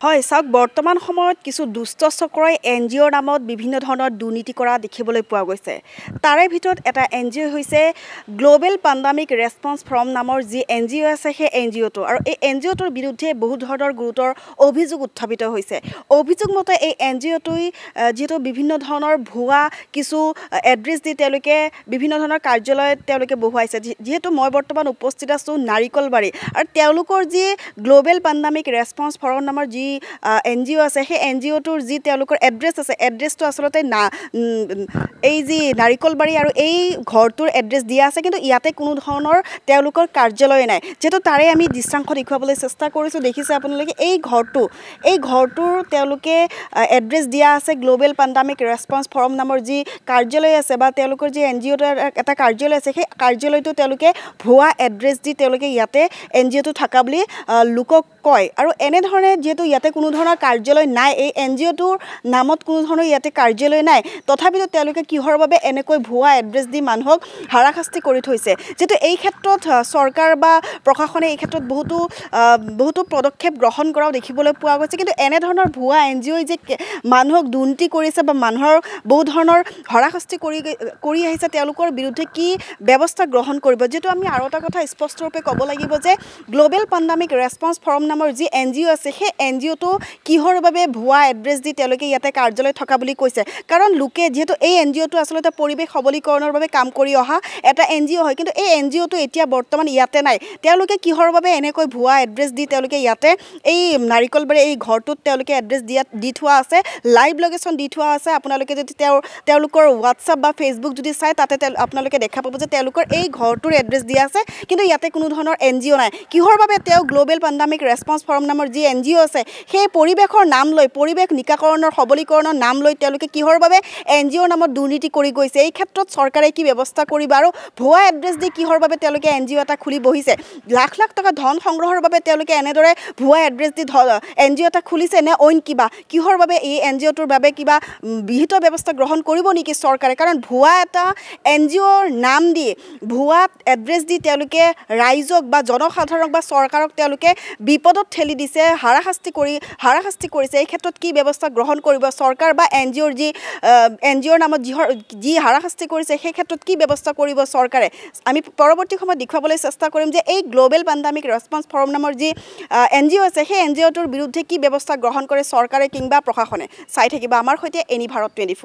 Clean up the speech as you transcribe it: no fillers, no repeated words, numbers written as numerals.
হয় চাওক বৰ্তমান সময়ত কিছু দুষ্ট চক্ৰই NGOৰ নামত বিভিন্ন ধৰণৰ দুৰ্নীতি কৰা দেখিবলৈ পোৱা গৈছে তাৰে ভিতৰত এটা NGO হৈছে গ্লোবেল পেণ্ডামিক ৰেছপন্স ফ্ৰম নামৰ যি NGO আছে সেই NGOটো আৰু এই NGOটোৰ বিৰুদ্ধে বহু ধৰণৰ গুৰুতৰ অভিযোগ উত্থাপিত হৈছে অভিযোগ মতে এই NGOটোই যেটো বিভিন্ন ধৰণৰ ভুৱা কিছু এড্ৰেছ দি তেওঁলোকে বিভিন্ন ধৰণৰ কাৰ্যালয়ত তেওঁলোকে বহুৱাইছে যেহেতু মই বৰ্তমান উপস্থিত আছো নাৰিকলবাৰী আৰু তেওঁলোকৰ যি গ্লোবেল পেণ্ডামিক ৰেছপন্স ফ্ৰম নামৰ যি NGO আছে সেই NGOটোৰ যি তেওঁলোকৰ এড্ৰেছ আছে এড্ৰেছটো আসলতে না এই যি নাৰিকলবাৰী আৰু এই ঘৰটোৰ এড্ৰেছ দিয়া আছে কিন্তু ইয়াতে কোনো ধৰণৰ তেওঁলোকৰ কাৰ্যালয় নাই যেটো তাৰে আমি দৃশ্যাংশ দেখুৱাবলৈ চেষ্টা কৰিছো দেখিছে আপোনালোকে এই ঘৰটোৰ তেওঁলোকে এড্ৰেছ দিয়া আছে গ্লোবেল পেণ্ডামিক ৰেছপন্স ফ্ৰম নামৰ যি কাৰ্যালয় আছে বা তেওঁলোকৰ যি NGOটোৰ এটা কাৰ্যালয় আছে সেই কাৰ্যালয়টো তেওঁলোকে ভুৱা এড্ৰেছ দি তেওঁলোকে ইয়াতে NGOটো থকা বুলি লোকক কয় আৰু এনে ধৰণে যেহেতু ইয়াতে কোনো ধৰণৰ কাৰ্যালয় নাই এই NGOটোৰ নামত কোনো ধৰণৰ ইয়াতে কাৰ্যালয় নাই তথাপিতো তেওঁলোকে কিহৰ বাবে এনেকৈ ভুৱা এড্ৰেছ দি মানুহক হাৰাশাস্তি কৰি থৈছে যেটো এই ক্ষেত্ৰত চৰকাৰ বা প্ৰশাসনে এই ক্ষেত্ৰত বহুতো পদক্ষেপ গ্ৰহণ কৰাও দেখিবলৈ পোৱা গৈছে কিন্তু এনে ধৰণৰ ভুৱা NGO যে মানুহক দুৰ্নীতি কৰিছে বা মানুহৰ বহু ধৰণৰ হাৰাশাস্তি কৰি আহিছে তেওঁলোকৰ বিৰুদ্ধে কি ব্যৱস্থা গ্ৰহণ কৰিব যেটো আমি আৰু এটা কথা স্পষ্টৰূপে ক'ব লাগিব যে গ্লোবেল পেণ্ডামিক ৰেছপন্স ফ্ৰম নামৰ যি NGO আছে সেই NGOটো কিহৰ বাবে ভুৱা এড্ৰেছ দি তেওঁলোকে ইয়াতে কাৰ্যালয় থকা বুলি কৈছে কাৰণ লোকে যেহেতু এই NGOটো আসলতে পৰিৱেশ সবলীকৰণৰ বাবে কাম কৰি অহা এটা NGO হয় কিন্তু এই NGOটো এতিয়া বৰ্তমান ইয়াতে নাই তেওঁলোকে কিহৰ বাবে এনেকৈ ভুৱা এড্ৰেছ দি তেওঁলোকে ইয়াতে এই নাৰিকলবাৰী এই ঘৰটোত তেওঁলোকে এড্ৰেছ দি থোৱা আছে লাইভ লোকেশ্যন দি থোৱা আছে আপোনালোকে যদি তেওঁলোকৰ WhatsApp বা Facebook যদি চাই তাতে আপোনালোকে দেখা পাব যে তেওঁলোকৰ এই ঘৰটোৰ এড্ৰেছ দিয়া আছে কিন্তু ইয়াতে কোনো ধৰণৰ NGO নাই কিহৰ বাবে তেওঁ গ্লোবেল পেণ্ডামিক ৰেছপন্স ফ্ৰম নামৰ যি NGO আছে সেই পৰিৱেশৰ নাম লৈ পৰিৱেশ নিকাকৰণৰ সবলীকৰণৰ নাম লৈ তেওঁলোকে কিহৰ বাবে NGOৰ নামত দুৰ্নীতি কৰি গৈছে এই ক্ষেত্ৰত চৰকাৰে কি ব্যৱস্থা কৰিব আৰু ভুৱা এড্ৰেছ দি কিহৰ বাবে তেওঁলোকে NGO এটা খুলি বহিছে লাখ লাখ টকা ধন সংগ্ৰহৰ বাবে তেওঁলোকে এনেদৰে ভুৱা এড্ৰেছ দি NGO এটা খুলিছে নে অইন কিহৰ বাবে এই NGOটোৰ বাবে কিবা বিহিত ব্যৱস্থা গ্ৰহণ কৰিব নেকি চৰকাৰে কাৰণ ভুৱা এটা NGOৰ নাম দি ভুৱা এড্ৰেছ দি তেওঁলোকে ৰাইজক বা জনসাধাৰণক বা চৰকাৰক তেওঁলোকে বিপদত ঠেলি দিছে হাৰাশাস্তি কৰিছে এই ক্ষেত্ৰত কি ব্যৱস্থা গ্ৰহণ কৰিব চৰকাৰ বা NGOৰ নামত যি হাৰাশাস্তি কৰিছে সেই ক্ষেত্ৰত কি ব্যৱস্থা কৰিব চৰকাৰে আমি পৰৱৰ্তী সময়ত দেখুৱাবলৈ চেষ্টা কৰিম যে এই গ্লোবেল পেণ্ডামিক ৰেছপন্স ফ্ৰম নামৰ যি NGO আছে সেই NGOটোৰ বিৰুদ্ধে কি ব্যৱস্থা গ্ৰহণ কৰে চৰকাৰে কিংবা প্ৰশাসনে চাই থাকিব আমাৰ সৈতে এনি ভাৰত 24